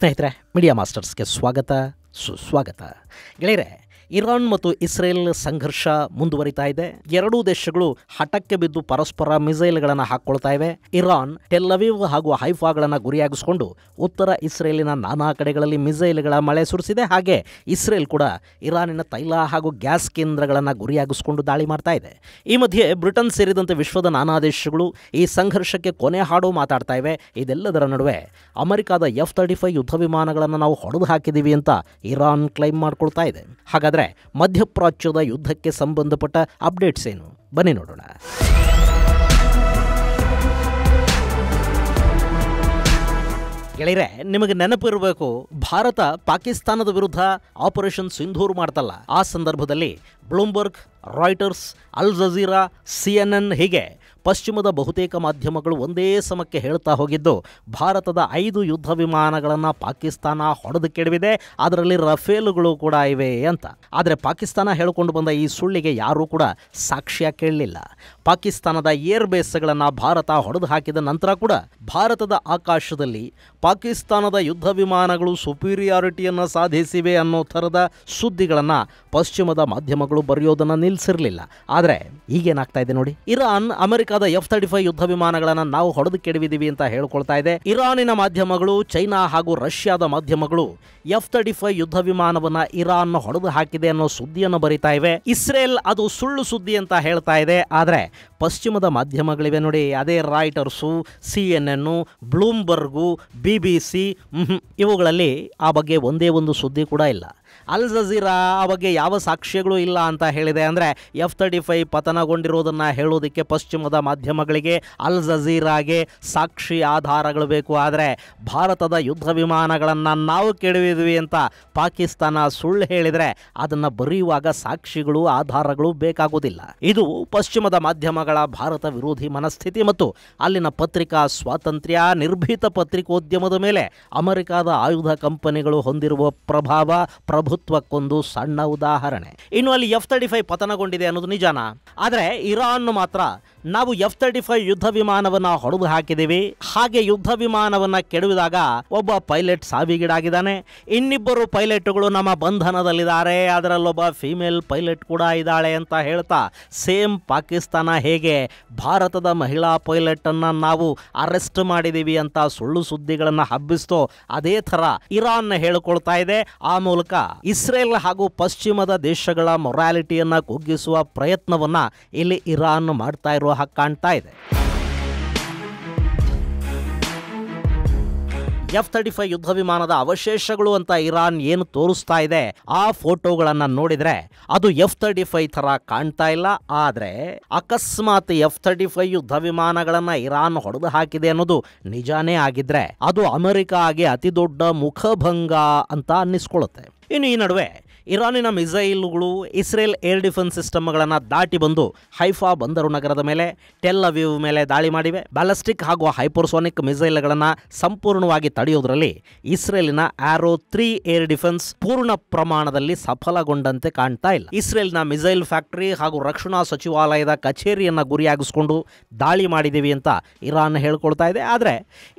ಸ್ನೇಹಿತರೆ, ಮೀಡಿಯಾ ಮಾಸ್ಟರ್ಸ್ಗೆ ಸ್ವಾಗತ ಸುಸ್ವಾಗತ. ಗೆಳೆಯರೆ, ಇರಾನ್ ಮತ್ತು ಇಸ್ರೇಲ್ ಸಂಘರ್ಷ ಮುಂದುವರಿತಾ ಇದೆ. ಎರಡೂ ದೇಶಗಳು ಹಠಕ್ಕೆ ಬಿದ್ದು ಪರಸ್ಪರ ಮಿಸೈಲ್ಗಳನ್ನು ಹಾಕ್ಕೊಳ್ತಾ ಇವೆ. ಇರಾನ್ ಟೆಲ್ ಅವೀವ್ ಹಾಗೂ ಹೈಫಾಗಳನ್ನು ಗುರಿಯಾಗಿಸಿಕೊಂಡು ಉತ್ತರ ಇಸ್ರೇಲಿನ ನಾನಾ ಕಡೆಗಳಲ್ಲಿ ಮಿಸೈಲ್ಗಳ ಮಳೆ ಸುರಿಸಿದೆ. ಹಾಗೆ ಇಸ್ರೇಲ್ ಕೂಡ ಇರಾನಿನ ತೈಲ ಹಾಗೂ ಗ್ಯಾಸ್ ಕೇಂದ್ರಗಳನ್ನು ಗುರಿಯಾಗಿಸಿಕೊಂಡು ದಾಳಿ ಮಾಡ್ತಾ ಇದೆ. ಈ ಮಧ್ಯೆ ಬ್ರಿಟನ್ ಸೇರಿದಂತೆ ವಿಶ್ವದ ನಾನಾ ದೇಶಗಳು ಈ ಸಂಘರ್ಷಕ್ಕೆ ಕೊನೆ ಹಾಡು ಮಾತಾಡ್ತಾ ಇವೆ. ಇದೆಲ್ಲದರ ನಡುವೆ ಅಮೆರಿಕಾದ F-35 ಯುದ್ಧ ವಿಮಾನಗಳನ್ನು ನಾವು ಹೊಡೆದು ಹಾಕಿದ್ದೀವಿ ಅಂತ ಇರಾನ್ ಕ್ಲೈಮ್ ಮಾಡ್ಕೊಳ್ತಾ ಇದೆ. ಹಾಗಾದರೆ ಮಧ್ಯಪ್ರಾಚ್ಯದ ಯುದ್ಧಕ್ಕೆ ಸಂಬಂಧಪಟ್ಟ ಅಪ್ಡೇಟ್ಸ್ ಏನು? ಬನ್ನಿ ನೋಡೋಣ. ಗೆಳೆಯರೆ, ನಿಮಗೆ ನೆನಪಿರಬೇಕು, ಭಾರತ ಪಾಕಿಸ್ತಾನದ ವಿರುದ್ಧ ಆಪರೇಷನ್ ಸಿಂಧೂರ್ ಮಾಡ್ತಲ್ಲ. ಆ ಸಂದರ್ಭದಲ್ಲಿ ಬ್ಲೂಮ್ಬರ್ಗ್, ರಾಯ್ಟರ್ಸ್, ಅಲ್ ಜಜೀರಾ, CNN ಹೀಗೆ ಪಶ್ಚಿಮದ ಬಹುತೇಕ ಮಾಧ್ಯಮಗಳು ಒಂದೇ ಸಮಕ್ಕೆ ಹೇಳ್ತಾ ಹೋಗಿದ್ದು ಭಾರತದ 5 ಯುದ್ಧ ವಿಮಾನಗಳನ್ನು ಪಾಕಿಸ್ತಾನ ಹೊಡೆದು ಕೆಡವಿದೆ, ಅದರಲ್ಲಿ ರಫೇಲುಗಳು ಕೂಡ ಇವೆ ಅಂತ. ಆದರೆ ಪಾಕಿಸ್ತಾನ ಹೇಳಿಕೊಂಡು ಬಂದ ಈ ಸುಳ್ಳಿಗೆ ಯಾರೂ ಕೂಡ ಸಾಕ್ಷ್ಯ ಕೇಳಲಿಲ್ಲ. ಪಾಕಿಸ್ತಾನದ ಏರ್ ಬೇಸ್ಗಳನ್ನು ಭಾರತ ಹೊಡೆದು ಹಾಕಿದ ನಂತರ ಕೂಡ ಭಾರತದ ಆಕಾಶದಲ್ಲಿ ಪಾಕಿಸ್ತಾನದ ಯುದ್ಧ ವಿಮಾನಗಳು ಸುಪೀರಿಯಾರಿಟಿಯನ್ನು ಸಾಧಿಸಿವೆ ಅನ್ನೋ ಥರದ ಸುದ್ದಿಗಳನ್ನು ಪಶ್ಚಿಮದ ಮಾಧ್ಯಮಗಳು ಬರೆಯೋದನ್ನು ನಿಲ್ಲಿಸಿರಲಿಲ್ಲ. ಆದರೆ ಈಗೇನಾಗ್ತಾ ಇದೆ ನೋಡಿ. ಇರಾನ್ ಅಮೆರಿಕಾದ F-35 ಯುದ್ಧ ವಿಮಾನಗಳನ್ನು ನಾವು ಹೊಡೆದು ಕೆಡವಿದ್ದೀವಿ ಅಂತ ಹೇಳ್ಕೊಳ್ತಾ ಇದೆ. ಇರಾನಿನ ಮಾಧ್ಯಮಗಳು, ಚೈನಾ ಹಾಗೂ ರಷ್ಯಾದ ಮಾಧ್ಯಮಗಳು F-35 ಯುದ್ಧ ವಿಮಾನವನ್ನು ಇರಾನ್ ಹೊಡೆದು ಹಾಕಿದೆ ಅನ್ನೋ ಸುದ್ದಿಯನ್ನು ಬರಿತಾ ಇವೆ. ಇಸ್ರೇಲ್ ಅದು ಸುಳ್ಳು ಸುದ್ದಿ ಅಂತ ಹೇಳ್ತಾ ಇದೆ. ಆದರೆ ಪಶ್ಚಿಮದ ಮಾಧ್ಯಮಗಳಿವೆ ನೋಡಿ, ಅದೇ ರಾಯ್ಟರ್ಸು, CNN, ಬ್ಲೂಮ್ಬರ್ಗು, BBC, ಇವುಗಳಲ್ಲಿ ಆ ಬಗ್ಗೆ ಒಂದೇ ಒಂದು ಸುದ್ದಿ ಕೂಡ ಇಲ್ಲ. ಅಲ್ ಜಜೀರಾ ಆ ಬಗ್ಗೆ ಯಾವ ಸಾಕ್ಷ್ಯಗಳು ಇಲ್ಲ ಅಂತ ಹೇಳಿದೆ. ಅಂದರೆ F-35 ಪತನಗೊಂಡಿರೋದನ್ನು ಹೇಳೋದಕ್ಕೆ ಪಶ್ಚಿಮದ ಮಾಧ್ಯಮಗಳಿಗೆ, ಅಲ್ ಜಜೀರಾಗೆ ಸಾಕ್ಷಿ ಆಧಾರಗಳು ಬೇಕು. ಆದರೆ ಭಾರತದ ಯುದ್ಧ ವಿಮಾನಗಳನ್ನು ನಾವು ಕೆಡವಿದ್ವಿ ಅಂತ ಪಾಕಿಸ್ತಾನ ಸುಳ್ಳು ಹೇಳಿದರೆ ಅದನ್ನು ಬರೆಯುವಾಗ ಸಾಕ್ಷಿಗಳು, ಆಧಾರಗಳು ಬೇಕಾಗುವುದಿಲ್ಲ. ಇದು ಪಶ್ಚಿಮದ ಮಾಧ್ಯಮಗಳ ಭಾರತ ವಿರೋಧಿ ಮನಸ್ಥಿತಿ ಮತ್ತು ಅಲ್ಲಿನ ಪತ್ರಿಕಾ ಸ್ವಾತಂತ್ರ್ಯ, ನಿರ್ಭೀತ ಪತ್ರಿಕೋದ್ಯಮದ ಮೇಲೆ ಅಮೆರಿಕಾದ ಆಯುಧ ಕಂಪನಿಗಳು ಹೊಂದಿರುವ ಪ್ರಭಾವ, ಪ್ರಭುತ್ವಕ್ಕೊಂದು ಸಣ್ಣ ಉದಾಹರಣೆ. ಇನ್ನು ಅಲ್ಲಿ F-35 ಪತನಗೊಂಡಿದೆ ಅನ್ನೋದು ನಿಜಾನ? ಆದರೆ ಇರಾನ್ ಮಾತ್ರ ನಾವು F-35 ಯುದ್ಧ ವಿಮಾನವನ್ನು ಹೊಡೆದು ಹಾಕಿದ್ದೀವಿ, ಹಾಗೆ ಯುದ್ಧ ವಿಮಾನವನ್ನು ಕೆಡವಿದಾಗ ಒಬ್ಬ ಪೈಲಟ್ ಸಾವಿಗೀಡಾಗಿದ್ದಾನೆ, ಇನ್ನಿಬ್ಬರು ಪೈಲಟ್ಗಳು ನಮ್ಮ ಬಂಧನದಲ್ಲಿದ್ದಾರೆ, ಅದರಲ್ಲೊಬ್ಬ ಫೀಮೇಲ್ ಪೈಲಟ್ ಕೂಡ ಇದ್ದಾಳೆ ಅಂತ ಹೇಳ್ತಾ ಸೇಮ್ ಪಾಕಿಸ್ತಾನ ಹೇಗೆ ಭಾರತದ ಮಹಿಳಾ ಪೈಲಟನ್ನು ನಾವು ಅರೆಸ್ಟ್ ಮಾಡಿದ್ದೀವಿ ಅಂತ ಸುಳ್ಳು ಸುದ್ದಿಗಳನ್ನು ಹಬ್ಬಿಸ್ತೋ ಅದೇ ಥರ ಇರಾನ್ ಹೇಳಿಕೊಳ್ತಾ ಇದೆ. ಆ ಮೂಲಕ ಇಸ್ರೇಲ್ ಹಾಗೂ ಪಶ್ಚಿಮದ ದೇಶಗಳ ಮೊರಾಲಿಟಿಯನ್ನು ಕುಗ್ಗಿಸುವ ಪ್ರಯತ್ನವನ್ನು ಇಲ್ಲಿ ಇರಾನ್ ಮಾಡ್ತಾ ಇರುವ ಹಾಗೆ ಕಾಣ್ತಾ ಇದೆ. F-35 ಯುದ್ಧ ವಿಮಾನದ ಅವಶೇಷಗಳು ಅಂತ ಇರಾನ್ ಏನು ತೋರಿಸ್ತಾ ಇದೆ, ಆ ಫೋಟೋಗಳನ್ನು ನೋಡಿದರೆ ಅದು F-35 ಥರ ಕಾಣ್ತಾ ಇಲ್ಲ. ಆದರೆ ಅಕಸ್ಮಾತ್ F-35 ಯುದ್ಧ ವಿಮಾನಗಳನ್ನು ಇರಾನ್ ಹೊಡೆದು ಹಾಕಿದೆ ಅನ್ನೋದು ನಿಜಾನೇ ಆಗಿದ್ರೆ ಅದು ಅಮೆರಿಕಾಗೆ ಅತಿ ದೊಡ್ಡ ಮುಖಭಂಗ ಅಂತ ಅನ್ನಿಸ್ಕೊಳ್ಳುತ್ತೆ. ಇನ್ನು ಈ ನಡುವೆ ಇರಾನಿನ ಮಿಸೈಲ್ಗಳು ಇಸ್ರೇಲ್ ಏರ್ ಡಿಫೆನ್ಸ್ ಸಿಸ್ಟಮ್ಗಳನ್ನು ದಾಟಿ ಬಂದು ಹೈಫಾ ಬಂದರು ನಗರದ ಮೇಲೆ, ಟೆಲ್ ಅವೀವ್ ಮೇಲೆ ದಾಳಿ ಮಾಡಿವೆ. ಬ್ಯಾಲಿಸ್ಟಿಕ್ ಹಾಗೂ ಹೈಪರ್ಸೋನಿಕ್ ಮಿಸೈಲ್ಗಳನ್ನು ಸಂಪೂರ್ಣವಾಗಿ ತಡೆಯೋದ್ರಲ್ಲಿ ಇಸ್ರೇಲಿನ ಆರೋ 3 ಏರ್ ಡಿಫೆನ್ಸ್ ಪೂರ್ಣ ಪ್ರಮಾಣದಲ್ಲಿ ಸಫಲಗೊಂಡಂತೆ ಕಾಣ್ತಾ ಇಲ್ಲ. ಇಸ್ರೇಲ್ನ ಮಿಸೈಲ್ ಫ್ಯಾಕ್ಟರಿ ಹಾಗೂ ರಕ್ಷಣಾ ಸಚಿವಾಲಯದ ಕಚೇರಿಯನ್ನು ಗುರಿಯಾಗಿಸಿಕೊಂಡು ದಾಳಿ ಮಾಡಿದ್ದೀವಿ ಅಂತ ಇರಾನ್ ಹೇಳ್ಕೊಳ್ತಾ ಇದೆ. ಆದರೆ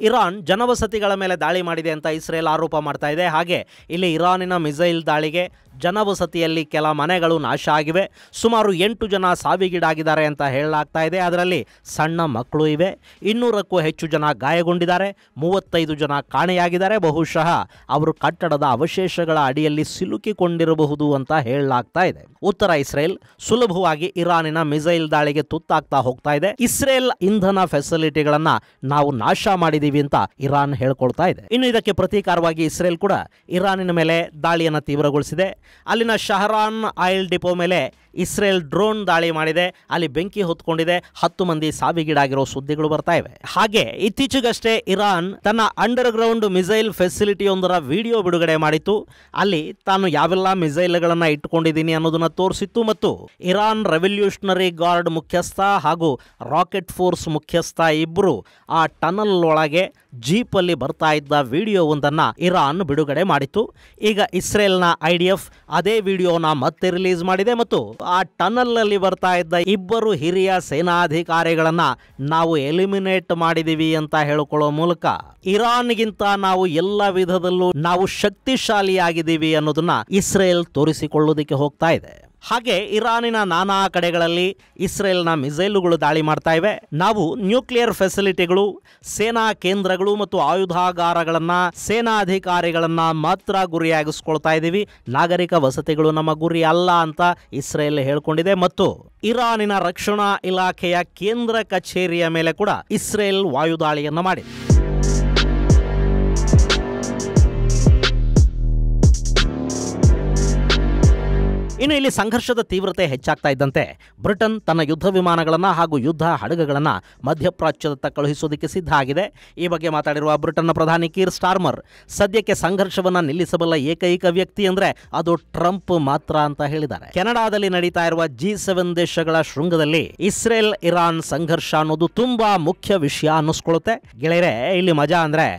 ಇರಾನ್ ಜನವಸತಿಗಳ ಮೇಲೆ ದಾಳಿ ಮಾಡಿದೆ ಅಂತ ಇಸ್ರೇಲ್ ಆರೋಪ ಮಾಡ್ತಾ ಇದೆ. ಹಾಗೆ ಇಲ್ಲಿ ಇರಾನಿನ ಮಿಸೈಲ್ ದಾಳಿಗೆ ಜನವಸತಿಯಲ್ಲಿ ಕೆಲ ಮನೆಗಳು ನಾಶ ಆಗಿವೆ, ಸುಮಾರು 8 ಜನ ಸಾವಿಗೀಡಾಗಿದ್ದಾರೆ ಅಂತ ಹೇಳಲಾಗ್ತಾ ಇದೆ. ಅದರಲ್ಲಿ ಸಣ್ಣ ಮಕ್ಕಳು ಇವೆ. 200ಕ್ಕೂ ಹೆಚ್ಚು ಜನ ಗಾಯಗೊಂಡಿದ್ದಾರೆ, 35 ಜನ ಕಾಣೆಯಾಗಿದ್ದಾರೆ. ಬಹುಶಃ ಅವರು ಕಟ್ಟಡದ ಅವಶೇಷಗಳ ಅಡಿಯಲ್ಲಿ ಸಿಲುಕಿಕೊಂಡಿರಬಹುದು ಅಂತ ಹೇಳಲಾಗ್ತಾ ಇದೆ. ಉತ್ತರ ಇಸ್ರೇಲ್ ಸುಲಭವಾಗಿ ಇರಾನಿನ ಮಿಸೈಲ್ ದಾಳಿಗೆ ತುತ್ತಾಗ್ತಾ ಹೋಗ್ತಾ ಇದೆ. ಇಸ್ರೇಲ್ ಇಂಧನ ಫೆಸಿಲಿಟಿಗಳನ್ನು ನಾವು ನಾಶ ಮಾಡಿದೀವಿ ಅಂತ ಇರಾನ್ ಹೇಳ್ಕೊಳ್ತಾ ಇದೆ. ಇನ್ನು ಇದಕ್ಕೆ ಪ್ರತೀಕಾರವಾಗಿ ಇಸ್ರೇಲ್ ಕೂಡ ಇರಾನಿನ ಮೇಲೆ ದಾಳಿಯನ್ನು ತೀವ್ರಗೊಳಿಸಿದೆ. ಅಲ್ಲಿನ ಶಹರಾನ್ ಆಯಿಲ್ ಡಿಪೋ ಮೇಲೆ ಇಸ್ರೇಲ್ ಡ್ರೋನ್ ದಾಳಿ ಮಾಡಿದೆ, ಅಲ್ಲಿ ಬೆಂಕಿ ಹೊತ್ಕೊಂಡಿದೆ, 10 ಮಂದಿ ಸಾವಿಗೀಡಾಗಿರೋ ಸುದ್ದಿಗಳು ಬರ್ತಾ ಇವೆ. ಹಾಗೆ ಇತ್ತೀಚೆಗಷ್ಟೇ ಇರಾನ್ ತನ್ನ ಅಂಡರ್ ಗ್ರೌಂಡ್ ಮಿಸೈಲ್ ಫೆಸಿಲಿಟಿಯೊಂದರ ವಿಡಿಯೋ ಬಿಡುಗಡೆ ಮಾಡಿತ್ತು. ಅಲ್ಲಿ ತಾನು ಯಾವೆಲ್ಲ ಮಿಸೈಲ್ಗಳನ್ನು ಇಟ್ಟುಕೊಂಡಿದ್ದೀನಿ ಅನ್ನೋದನ್ನ ತೋರಿಸಿತ್ತು ಮತ್ತು ಇರಾನ್ ರೆವಲ್ಯೂಷನರಿ ಗಾರ್ಡ್ ಮುಖ್ಯಸ್ಥ ಹಾಗೂ ರಾಕೆಟ್ ಫೋರ್ಸ್ ಮುಖ್ಯಸ್ಥ ಇಬ್ಬರು ಆ ಟನಲ್ ಒಳಗೆ ಜೀಪಲ್ಲಿ ಬರ್ತಾ ಇದ್ದ ವಿಡಿಯೋವೊಂದನ್ನು ಇರಾನ್ ಬಿಡುಗಡೆ ಮಾಡಿತ್ತು. ಈಗ ಇಸ್ರೇಲ್ನ IDF ಅದೇ ವಿಡಿಯೋನ ಮತ್ತೆ ರಿಲೀಸ್ ಮಾಡಿದೆ ಮತ್ತು ಆ ಟನಲ್ನಲ್ಲಿ ಬರ್ತಾ ಇದ್ದ ಇಬ್ಬರು ಹಿರಿಯ ಸೇನಾಧಿಕಾರಿಗಳನ್ನ ನಾವು ಎಲಿಮಿನೇಟ್ ಮಾಡಿದೀವಿ ಅಂತ ಹೇಳಿಕೊಳ್ಳೋ ಮೂಲಕ ಇರಾನ್ಗಿಂತ ನಾವು ಎಲ್ಲ ವಿಧದಲ್ಲೂ ನಾವು ಶಕ್ತಿಶಾಲಿಯಾಗಿದ್ದೀವಿ ಅನ್ನೋದನ್ನ ಇಸ್ರೇಲ್ ತೋರಿಸಿಕೊಳ್ಳೋದಕ್ಕೆ ಹೋಗ್ತಾ ಇದೆ. ಹಾಗೆ ಇರಾನಿನ ನಾನಾ ಕಡೆಗಳಲ್ಲಿ ಇಸ್ರೇಲ್ನ ಮಿಸೈಲುಗಳು ದಾಳಿ ಮಾಡ್ತಾ ಇವೆ. ನಾವು ನ್ಯೂಕ್ಲಿಯರ್ ಫೆಸಿಲಿಟಿಗಳು, ಸೇನಾ ಕೇಂದ್ರಗಳು ಮತ್ತು ಆಯುಧಾಗಾರಗಳನ್ನ, ಸೇನಾಧಿಕಾರಿಗಳನ್ನ ಮಾತ್ರ ಗುರಿಯಾಗಿಸ್ಕೊಳ್ತಾ ಇದ್ದೀವಿ. ನಾಗರಿಕ ವಸತಿಗಳು ನಮ್ಮ ಗುರಿ ಅಲ್ಲ ಅಂತ ಇಸ್ರೇಲ್ ಹೇಳ್ಕೊಂಡಿದೆ. ಮತ್ತು ಇರಾನಿನ ರಕ್ಷಣಾ ಇಲಾಖೆಯ ಕೇಂದ್ರ ಕಚೇರಿಯ ಮೇಲೆ ಕೂಡ ಇಸ್ರೇಲ್ ವಾಯುದಾಳಿಯನ್ನ ಮಾಡಿದೆ. ಇನ್ನು ಇಲ್ಲಿ ಸಂಘರ್ಷದ ತೀವ್ರತೆ ಹೆಚ್ಚಾಗ್ತಾ ಇದ್ದಂತೆ ಬ್ರಿಟನ್ ತನ್ನ ಯುದ್ಧ ವಿಮಾನಗಳನ್ನು ಹಾಗೂ ಯುದ್ಧ ಹಡಗುಗಳನ್ನು ಮಧ್ಯಪ್ರಾಚ್ಯದತ್ತ ಕಳುಹಿಸೋದಕ್ಕೆ ಸಿದ್ಧ ಆಗಿದೆ. ಈ ಬಗ್ಗೆ ಮಾತಾಡಿರುವ ಬ್ರಿಟನ್ನ ಪ್ರಧಾನಿ ಕೀರ್ ಸ್ಟಾರ್ಮರ್, ಸದ್ಯಕ್ಕೆ ಸಂಘರ್ಷವನ್ನು ನಿಲ್ಲಿಸಬಲ್ಲ ಏಕೈಕ ವ್ಯಕ್ತಿ ಅಂದರೆ ಅದು ಟ್ರಂಪ್ ಮಾತ್ರ ಅಂತ ಹೇಳಿದ್ದಾರೆ. ಕೆನಡಾದಲ್ಲಿ ನಡೀತಾ ಇರುವ G7 ದೇಶಗಳ ಶೃಂಗದಲ್ಲಿ ಇಸ್ರೇಲ್ ಇರಾನ್ ಸಂಘರ್ಷ ಅನ್ನೋದು ತುಂಬಾ ಮುಖ್ಯ ವಿಷಯ ಅನ್ನಿಸ್ಕೊಳ್ಳುತ್ತೆ. ಗೆಳೆಯರೆ, ಇಲ್ಲಿ ಮಜಾ ಅಂದ್ರೆ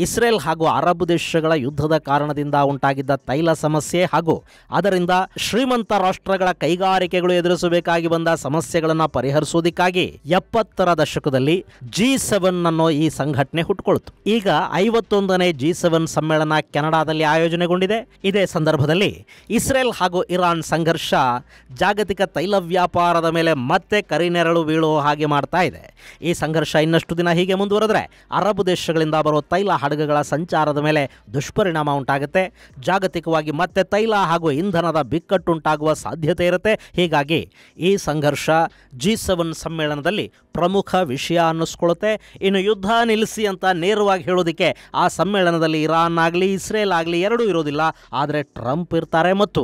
ಇಸ್ರೇಲ್ ಹಾಗೂ ಅರಬ್ ದೇಶಗಳ ಯುದ್ಧದ ಕಾರಣದಿಂದ ಉಂಟಾಗಿದ್ದ ತೈಲ ಸಮಸ್ಯೆ ಹಾಗೂ ಅದರಿಂದ ಶ್ರೀಮಂತ ರಾಷ್ಟ್ರಗಳ ಕೈಗಾರಿಕೆಗಳು ಎದುರಿಸಬೇಕಾಗಿ ಬಂದ ಸಮಸ್ಯೆಗಳನ್ನು ಪರಿಹರಿಸುವುದಕ್ಕಾಗಿ 70ರ ದಶಕದಲ್ಲಿ G7 ಅನ್ನೋ ಈ ಸಂಘಟನೆ ಹುಟ್ಟುಕೊಳ್ತು. ಈಗ 51ನೇ G7 ಸಮ್ಮೇಳನ ಕೆನಡಾದಲ್ಲಿ ಆಯೋಜನೆಗೊಂಡಿದೆ. ಇದೇ ಸಂದರ್ಭದಲ್ಲಿ ಇಸ್ರೇಲ್ ಹಾಗೂ ಇರಾನ್ ಸಂಘರ್ಷ ಜಾಗತಿಕ ತೈಲ ವ್ಯಾಪಾರದ ಮೇಲೆ ಮತ್ತೆ ಕರಿನೆರಳು ಬೀಳುವ ಹಾಗೆ ಮಾಡ್ತಾ ಇದೆ. ಈ ಸಂಘರ್ಷ ಇನ್ನಷ್ಟು ದಿನ ಹೀಗೆ ಮುಂದುವರೆದ್ರೆ ಅರಬ್ ದೇಶಗಳಿಂದ ಬರುವ ತೈಲ ಹಡಗುಗಳ ಸಂಚಾರದ ಮೇಲೆ ದುಷ್ಪರಿಣಾಮ ಉಂಟಾಗುತ್ತೆ. ಜಾಗತಿಕವಾಗಿ ಮತ್ತೆ ತೈಲ ಹಾಗೂ ಇಂಧನದ ಬಿಕ್ಕಟ್ಟುಂಟಾಗುವ ಸಾಧ್ಯತೆ ಇರುತ್ತೆ. ಹೀಗಾಗಿ ಈ ಸಂಘರ್ಷ G7 ಸಮ್ಮೇಳನದಲ್ಲಿ ಪ್ರಮುಖ ವಿಷಯ ಅನ್ನಿಸ್ಕೊಳ್ಳುತ್ತೆ. ಇನ್ನು ಯುದ್ಧ ನಿಲ್ಲಿಸಿ ಅಂತ ನೇರವಾಗಿ ಹೇಳೋದಕ್ಕೆ ಆ ಸಮ್ಮೇಳನದಲ್ಲಿ ಇರಾನ್ ಆಗಲಿ ಇಸ್ರೇಲ್ ಆಗಲಿ ಎರಡೂ ಇರೋದಿಲ್ಲ. ಆದರೆ ಟ್ರಂಪ್ ಇರ್ತಾರೆ ಮತ್ತು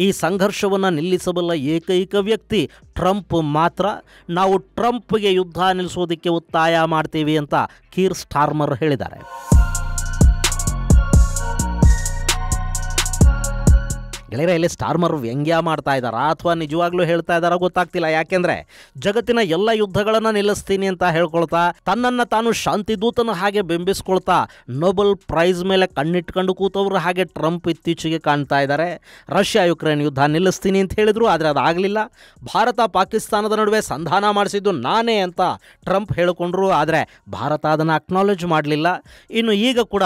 ಈ ಸಂಘರ್ಷವನ್ನು ನಿಲ್ಲಿಸಬಲ್ಲ ಏಕೈಕ ವ್ಯಕ್ತಿ ಟ್ರಂಪ್ ಮಾತ್ರ. ನಾವು ಟ್ರಂಪ್ಗೆ ಯುದ್ಧ ನಿಲ್ಲಿಸೋದಕ್ಕೆ ಒತ್ತಾಯ ಮಾಡ್ತೀವಿ ಅಂತ ಕೀರ್ ಸ್ಟಾರ್ಮರ್ ಹೇಳಿದ್ದಾರೆ. ಗೆಳೆಯರೆ, ಇಲ್ಲಿ ಸ್ಟಾರ್ಮರ್ ವ್ಯಂಗ್ಯ ಮಾಡ್ತಾ ಇದ್ದಾರಾ ಅಥವಾ ನಿಜವಾಗ್ಲೂ ಹೇಳ್ತಾ ಇದ್ದಾರಾ ಗೊತ್ತಾಗ್ತಿಲ್ಲ. ಯಾಕೆಂದ್ರೆ ಜಗತ್ತಿನ ಎಲ್ಲ ಯುದ್ಧಗಳನ್ನು ನಿಲ್ಲಿಸ್ತೀನಿ ಅಂತ ಹೇಳ್ಕೊಳ್ತಾ, ತನ್ನನ್ನು ತಾನು ಶಾಂತಿ ದೂತನ ಹಾಗೆ ಬಿಂಬಿಸ್ಕೊಳ್ತಾ ನೊಬೆಲ್ ಪ್ರೈಸ್ ಮೇಲೆ ಕಣ್ಣಿಟ್ಕೊಂಡು ಕೂತವ್ರು ಹಾಗೆ ಟ್ರಂಪ್ ಇತ್ತೀಚೆಗೆ ಕಾಣ್ತಾ ಇದ್ದಾರೆ. ರಷ್ಯಾ ಯುಕ್ರೇನ್ ಯುದ್ಧ ನಿಲ್ಲಿಸ್ತೀನಿ ಅಂತ ಹೇಳಿದ್ರು, ಆದರೆ ಅದಾಗಲಿಲ್ಲ. ಭಾರತ ಪಾಕಿಸ್ತಾನದ ನಡುವೆ ಸಂಧಾನ ಮಾಡಿಸಿದ್ದು ನಾನೇ ಅಂತ ಟ್ರಂಪ್ ಹೇಳಿಕೊಂಡ್ರು, ಆದರೆ ಭಾರತ ಅದನ್ನು ಅಕ್ನಾಲೇಜ್ ಮಾಡಲಿಲ್ಲ. ಇನ್ನು ಈಗ ಕೂಡ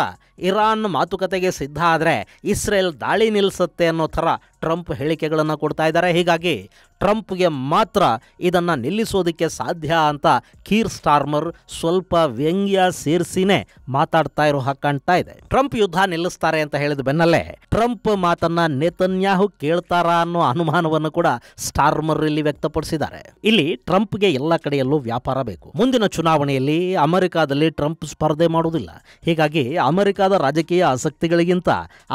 ಇರಾನ್ ಮಾತುಕತೆಗೆ ಸಿದ್ಧ ಆದರೆ ಇಸ್ರೇಲ್ ದಾಳಿ ನಿಲ್ಲಿಸುತ್ತೆ ಅನ್ನೋ ಥರ ಟ್ರಂಪ್ ಹೇಳಿಕೆಗಳನ್ನು ಕೊಡ್ತಾ ಇದ್ದಾರೆ. ಹೀಗಾಗಿ ಟ್ರಂಪ್ಗೆ ಮಾತ್ರ ಇದನ್ನು ನಿಲ್ಲಿಸೋದಕ್ಕೆ ಸಾಧ್ಯ ಅಂತ ಕೀರ್ ಸ್ಟಾರ್ಮರ್ ಸ್ವಲ್ಪ ವ್ಯಂಗ್ಯ ಸೇರಿಸಿನೇ ಮಾತಾಡ್ತಾ ಇರೋ ಹಾಗೆ ಕಾಣ್ತಾ ಇದೆ. ಟ್ರಂಪ್ ಯುದ್ಧ ನಿಲ್ಲಿಸ್ತಾರೆ ಅಂತ ಹೇಳಿದ ಬೆನ್ನಲ್ಲೇ ಟ್ರಂಪ್ ಮಾತನ್ನ ನೇತನ್ಯಾಹು ಕೇಳ್ತಾರಾ ಅನ್ನೋ ಅನುಮಾನವನ್ನು ಕೂಡ ಸ್ಟಾರ್ಮರ್ ಇಲ್ಲಿ ವ್ಯಕ್ತಪಡಿಸಿದ್ದಾರೆ. ಇಲ್ಲಿ ಟ್ರಂಪ್ಗೆ ಎಲ್ಲ ಕಡೆಯಲ್ಲೂ ವ್ಯಾಪಾರ ಬೇಕು. ಮುಂದಿನ ಚುನಾವಣೆಯಲ್ಲಿ ಅಮೆರಿಕಾದಲ್ಲಿ ಟ್ರಂಪ್ ಸ್ಪರ್ಧೆ ಮಾಡುವುದಿಲ್ಲ. ಹೀಗಾಗಿ ಅಮೆರಿಕಾದ ರಾಜಕೀಯ ಆಸಕ್ತಿಗಳಿಗಿಂತ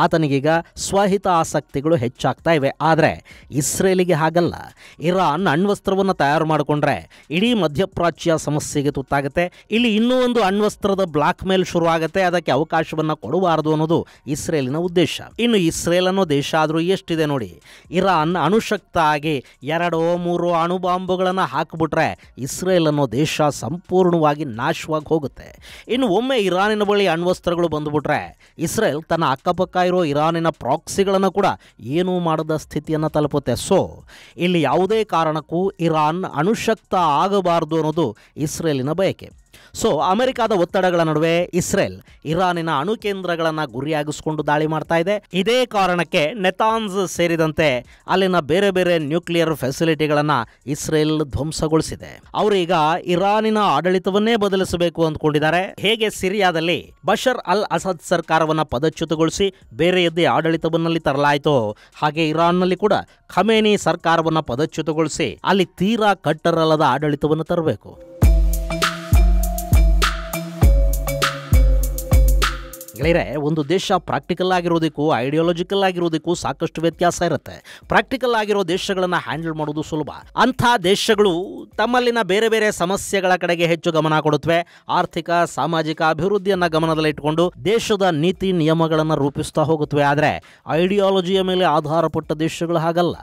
ಆತನಿಗೀಗ ಸ್ವಹಿತ ಆಸಕ್ತಿಗಳು ಹೆಚ್ಚಾಗ್ತಾ ಇವೆ. ಆದರೆ ಇಸ್ರೇಲಿಗೆ ಹಾಗಲ್ಲ. ಇರಾನ್ ಅಣ್ವಸ್ತ್ರವನ್ನು ತಯಾರು ಮಾಡಿಕೊಂಡ್ರೆ ಇಡೀ ಮಧ್ಯಪ್ರಾಚ್ಯ ಸಮಸ್ಯೆಗೆ ತುತ್ತಾಗುತ್ತೆ. ಇಲ್ಲಿ ಇನ್ನೂ ಒಂದು ಅಣ್ವಸ್ತ್ರದ ಬ್ಲಾಕ್ ಮೇಲ್ ಶುರು ಆಗುತ್ತೆ. ಅದಕ್ಕೆ ಅವಕಾಶವನ್ನು ಕೊಡಬಾರದು ಅನ್ನೋದು ಇಸ್ರೇಲಿನ ಉದ್ದೇಶ. ಇನ್ನು ಇಸ್ರೇಲ್ ಅನ್ನೋ ದೇಶ ಆದರೂ ಎಷ್ಟಿದೆ ನೋಡಿ. ಇರಾನ್ ಅಣುಶಕ್ತ ಆಗಿ 2-3 ಅಣುಬಾಂಬುಗಳನ್ನು ಹಾಕಿಬಿಟ್ರೆ ಇಸ್ರೇಲ್ ಅನ್ನೋ ದೇಶ ಸಂಪೂರ್ಣವಾಗಿ ನಾಶವಾಗಿ ಹೋಗುತ್ತೆ. ಇನ್ನು ಒಮ್ಮೆ ಇರಾನಿನ ಬಳಿ ಅಣ್ವಸ್ತ್ರಗಳು ಬಂದುಬಿಟ್ರೆ ಇಸ್ರೇಲ್ ತನ್ನ ಅಕ್ಕಪಕ್ಕ ಇರೋ ಇರಾನಿನ ಪ್ರಾಕ್ಸಿಗಳನ್ನು ಕೂಡ ಏನೂ ಮಾಡದ ಸ್ಥಿತಿಯನ್ನು ತಲುಪುತ್ತೆ. ಸೊ ಇಲ್ಲಿ ಯಾವುದೇ ಕಾರಣಕ್ಕೂ ಇರಾನ್ ಅಣುಶಕ್ತ ಆಗಬಾರದು ಅನ್ನೋದು ಇಸ್ರೇಲಿನ ಬಯಕೆ. ಸೊ ಅಮೆರಿಕದ ಒತ್ತಡಗಳ ನಡುವೆ ಇಸ್ರೇಲ್ ಇರಾನಿನ ಅಣು ಕೇಂದ್ರಗಳನ್ನು ಗುರಿಯಾಗಿಸಿಕೊಂಡು ದಾಳಿ ಮಾಡ್ತಾ ಇದೆ. ಇದೇ ಕಾರಣಕ್ಕೆ ನೆತಾನ್ಸ್ ಸೇರಿದಂತೆ ಅಲ್ಲಿನ ಬೇರೆ ಬೇರೆ ನ್ಯೂಕ್ಲಿಯರ್ ಫೆಸಿಲಿಟಿಗಳನ್ನು ಇಸ್ರೇಲ್ ಧ್ವಂಸಗೊಳಿಸಿದೆ. ಅವರೀಗ ಇರಾನಿನ ಆಡಳಿತವನ್ನೇ ಬದಲಿಸಬೇಕು ಅಂದ್ಕೊಂಡಿದ್ದಾರೆ. ಹೇಗೆ ಸಿರಿಯಾದಲ್ಲಿ ಬಶರ್ ಅಲ್ ಅಸದ್ ಸರ್ಕಾರವನ್ನು ಪದಚ್ಯುತಗೊಳಿಸಿ ಬೇರೆಯದ್ದೇ ಆಡಳಿತವನ್ನಲ್ಲಿ ತರಲಾಯಿತೋ, ಹಾಗೆ ಇರಾನ್ನಲ್ಲಿ ಕೂಡ ಖಮೇನಿ ಸರ್ಕಾರವನ್ನು ಪದಚ್ಯುತಗೊಳಿಸಿ ಅಲ್ಲಿ ತೀರಾ ಕಟ್ಟರಲ್ಲದ ಆಡಳಿತವನ್ನು ತರಬೇಕು. ಗೆಳೆಯರೆ, ಒಂದು ದೇಶ ಪ್ರಾಕ್ಟಿಕಲ್ ಆಗಿರೋದಕ್ಕೂ ಐಡಿಯಾಲಜಿಕಲ್ ಆಗಿರೋದಕ್ಕೂ ಸಾಕಷ್ಟು ವ್ಯತ್ಯಾಸ ಇರುತ್ತೆ. ಪ್ರಾಕ್ಟಿಕಲ್ ಆಗಿರೋ ದೇಶಗಳನ್ನು ಹ್ಯಾಂಡಲ್ ಮಾಡೋದು ಸುಲಭ. ಅಂಥ ದೇಶಗಳು ತಮ್ಮಲ್ಲಿನ ಬೇರೆ ಬೇರೆ ಸಮಸ್ಯೆಗಳ ಕಡೆಗೆ ಹೆಚ್ಚು ಗಮನ ಕೊಡುತ್ತವೆ. ಆರ್ಥಿಕ ಸಾಮಾಜಿಕ ಅಭಿವೃದ್ಧಿಯನ್ನು ಗಮನದಲ್ಲಿಟ್ಟುಕೊಂಡು ದೇಶದ ನೀತಿ ನಿಯಮಗಳನ್ನು ರೂಪಿಸ್ತಾ ಹೋಗುತ್ತವೆ. ಆದರೆ ಐಡಿಯಾಲಜಿಯ ಮೇಲೆ ಆಧಾರಪಟ್ಟ ದೇಶಗಳು ಹಾಗಲ್ಲ.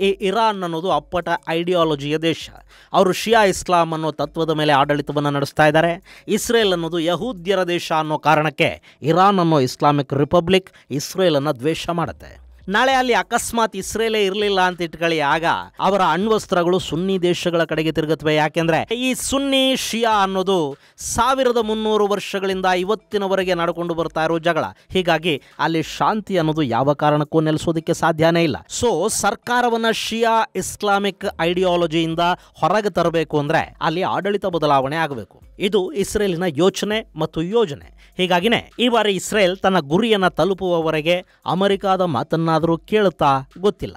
ಈ ಇರಾನ್ ಅನ್ನೋದು ಅಪ್ಪಟ ಐಡಿಯಾಲಜಿಯ ದೇಶ. ಅವರು ಶಿಯಾ ಇಸ್ಲಾಂ ಅನ್ನೋ ತತ್ವದ ಮೇಲೆ ಆಡಳಿತವನ್ನು ನಡೆಸ್ತಾ ಇದ್ದಾರೆ. ಇಸ್ರೇಲ್ ಅನ್ನೋದು ಯಹೂದ್ಯರ ದೇಶ ಅನ್ನೋ ಕಾರಣಕ್ಕೆ ಇರಾನ್ ಅನ್ನೋ ಇಸ್ಲಾಮಿಕ್ ರಿಪಬ್ಲಿಕ್ ಇಸ್ರೇಲನ್ನು ದ್ವೇಷ ಮಾಡುತ್ತೆ. ನಾಳೆ ಅಲ್ಲಿ ಅಕಸ್ಮಾತ್ ಇಸ್ರೇಲೇ ಇರಲಿಲ್ಲ ಅಂತ ಇಟ್ಕೊಳ್ಳಿ, ಆಗ ಅವರ ಅಣ್ವಸ್ತ್ರಗಳು ಸುನ್ನಿ ದೇಶಗಳ ಕಡೆಗೆ ತಿರುಗುತ್ತವೆ. ಯಾಕೆಂದ್ರೆ ಈ ಸುನ್ನಿ ಶಿಯಾ ಅನ್ನೋದು 1300 ವರ್ಷಗಳಿಂದ ಇವತ್ತಿನವರೆಗೆ ನಡ್ಕೊಂಡು ಬರ್ತಾ ಇರೋ ಜಗಳ. ಹೀಗಾಗಿ ಅಲ್ಲಿ ಶಾಂತಿ ಅನ್ನೋದು ಯಾವ ಕಾರಣಕ್ಕೂ ನೆಲೆಸೋದಕ್ಕೆ ಸಾಧ್ಯನೇ ಇಲ್ಲ. ಸೊ ಸರ್ಕಾರವನ್ನ ಶಿಯಾ ಇಸ್ಲಾಮಿಕ್ ಐಡಿಯಾಲಜಿಯಿಂದ ಹೊರಗೆ ತರಬೇಕು ಅಂದ್ರೆ ಅಲ್ಲಿ ಆಡಳಿತ ಬದಲಾವಣೆ ಆಗಬೇಕು. ಇದು ಇಸ್ರೇಲಿನ ಯೋಚನೆ ಮತ್ತು ಯೋಜನೆ. ಹೀಗಾಗಿನೇ ಈ ಬಾರಿ ಇಸ್ರೇಲ್ ತನ್ನ ಗುರಿಯನ್ನು ತಲುಪುವವರೆಗೆ ಅಮೆರಿಕಾದ ಮಾತನ್ನಾದರೂ ಕೇಳುತ್ತಾ ಗೊತ್ತಿಲ್ಲ.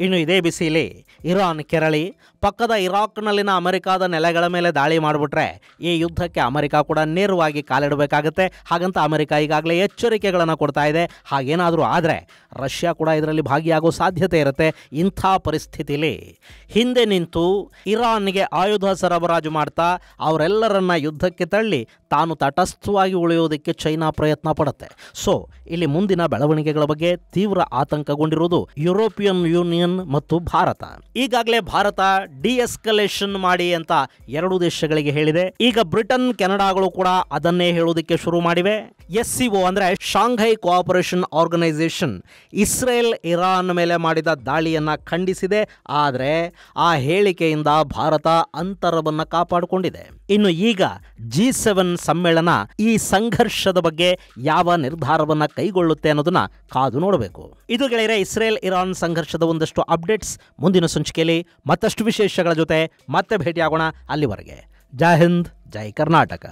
ಇನ್ನು ಇದೇ ಬಿಸಿಲಿ ಇರಾನ್ ಕೆರಳಿ ಪಕ್ಕದ ಇರಾಕ್ನಲ್ಲಿನ ಅಮೆರಿಕಾದ ನೆಲೆಗಳ ಮೇಲೆ ದಾಳಿ ಮಾಡಿಬಿಟ್ರೆ ಈ ಯುದ್ಧಕ್ಕೆ ಅಮೆರಿಕ ಕೂಡ ನೇರವಾಗಿ ಕಾಲಿಡಬೇಕಾಗತ್ತೆ. ಹಾಗಂತ ಅಮೆರಿಕ ಈಗಾಗಲೇ ಎಚ್ಚರಿಕೆಗಳನ್ನು ಕೊಡ್ತಾ ಇದೆ. ಹಾಗೇನಾದರೂ ಆದರೆ ರಷ್ಯಾ ಕೂಡ ಇದರಲ್ಲಿ ಭಾಗಿಯಾಗೋ ಸಾಧ್ಯತೆ ಇರುತ್ತೆ. ಇಂಥ ಪರಿಸ್ಥಿತಿಲಿ ಹಿಂದೆ ನಿಂತು ಇರಾನ್ಗೆ ಆಯುಧ ಸರಬರಾಜು ಮಾಡ್ತಾ ಅವರೆಲ್ಲರನ್ನ ಯುದ್ಧಕ್ಕೆ ತಳ್ಳಿ ತಾನು ತಟಸ್ಥವಾಗಿ ಉಳಿಯೋದಕ್ಕೆ ಚೈನಾ ಪ್ರಯತ್ನ ಪಡುತ್ತೆ. ಸೊ ಇಲ್ಲಿ ಮುಂದಿನ ಬೆಳವಣಿಗೆಗಳ ಬಗ್ಗೆ ತೀವ್ರ ಆತಂಕಗೊಂಡಿರುವುದು ಯುರೋಪಿಯನ್ ಯೂನಿಯನ್ ಮತ್ತು ಭಾರತ. ಈಗಾಗಲೇ ಭಾರತ ಡಿಎಸ್ಕಲೇಷನ್ ಮಾಡಿ ಅಂತ 2 ದೇಶಗಳಿಗೆ ಹೇಳಿದೆ. ಈಗ ಬ್ರಿಟನ್, ಕೆನಡಾಗಳು ಕೂಡ ಅದನ್ನೇ ಹೇಳೋದಕ್ಕೆ ಶುರು ಮಾಡಿವೆ. SCO ಅಂದ್ರೆ Shanghai cooperation organisation Israel Iran ಮೇಲೆ ಮಾಡಿದ ದಾಳಿಯನ್ನ ಖಂಡಿಸಿದೆ. ಆದರೆ ಆ ಹೇಳಿಕೆಯಿಂದ ಭಾರತ ಅಂತರವನ್ನ ಕಾಪಾಡಿಕೊಂಡಿದೆ. ಇನ್ನು ಈಗ G7 ಸಮ್ಮೇಳನ ಈ ಸಂಘರ್ಷದ ಬಗ್ಗೆ ಯಾವ ನಿರ್ಧಾರವನ್ನ ಕೈಗೊಳ್ಳುತ್ತೆ ಅನ್ನೋದನ್ನ ಕಾದು ನೋಡಬೇಕು. ಇದು ಗೆಳೆಯರೆ ಇಸ್ರೇಲ್ ಇರಾನ್ ಸಂಘರ್ಷದ ಒಂದಷ್ಟು ಅಪ್ಡೇಟ್ಸ್. ಮುಂದಿನ ಸಂಚಿಕೆಯಲ್ಲಿ ಮತ್ತಷ್ಟು ವಿಶೇಷಗಳ ಜೊತೆ ಮತ್ತೆ ಭೇಟಿಯಾಗೋಣ. ಅಲ್ಲಿವರೆಗೆ ಜೈ ಹಿಂದ್, ಜೈ ಕರ್ನಾಟಕ.